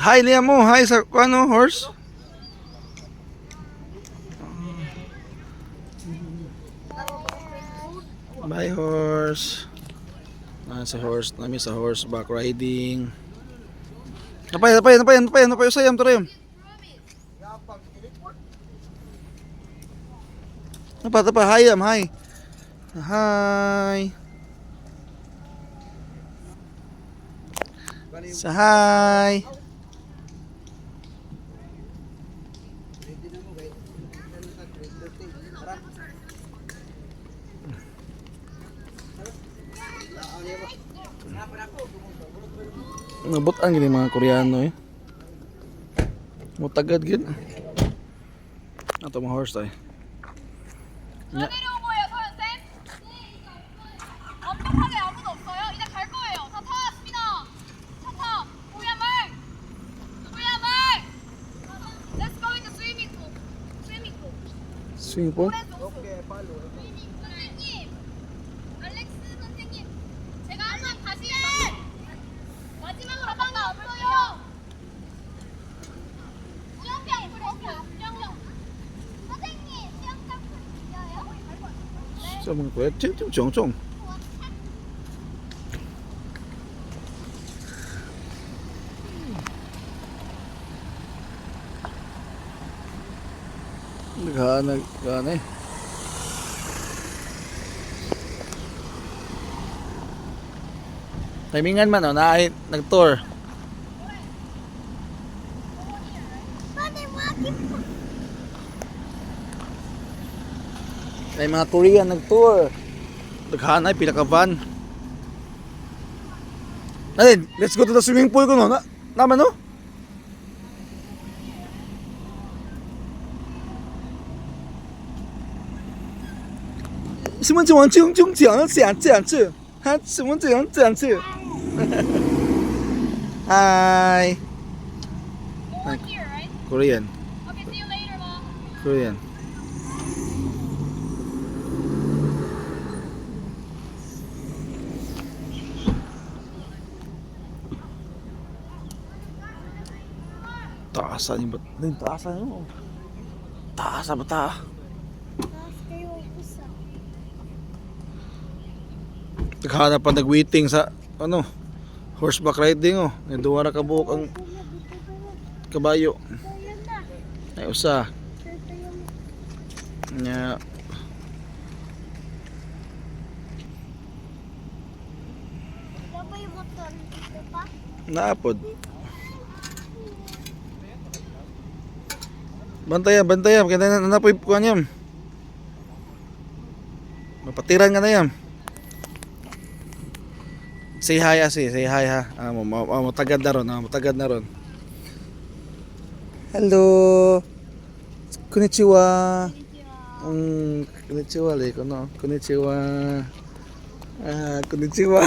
Hi Liam mo, hi sa ano horse. Bye horse. Si horse, nami sa horseback riding. Napay sayam turayom. Napa, hi am, hi. Hi. Sa hi. Nabutan gini mga Koreano eh. Mutagad gid. Ato mga horse tayo. 야. 내려온 거예요, 서현쌤? 완벽하게 아무도 없어요? 이제 갈 거예요. 다 타왔습니다. 차 타. 우야말. 우야말. Let's go in the swimming pool. Swimming pool. Swimming pool? 오케이, 빨리. 선생님. 알렉스 선생님. 제가 한번 다시 마지막으로 한번 없어요. 수영장 풀어요. 수영장. 선생님, 수영장 풀어요? Sao mga kuya? Chong. Nagana eh. Timingan man oh, na nag-tour. Ay mga Korean nag-tour. Naghanay pila ka van. Ay, let's go to the swimming pool ko no. Naman no?什么这样子？哈，什么这样子？Hi. Over here, right? Korean. Okay, see you later, Mom. Korean. Taasan yung ba't? Taasan yung. Taasa ba ta? Naghanap pa nag-waiting sa ano horseback riding oh. Duwa na kabuok ang kabayo. Ay usa. Nya. Naapod. Bantayan. Kaya nanapoy ko kanyam. Mapatiran ka na yan. Say hi ha. Matagad na ron. Hello. Konnichiwa. Konnichiwa le kono. Konnichiwa. Konnichiwa.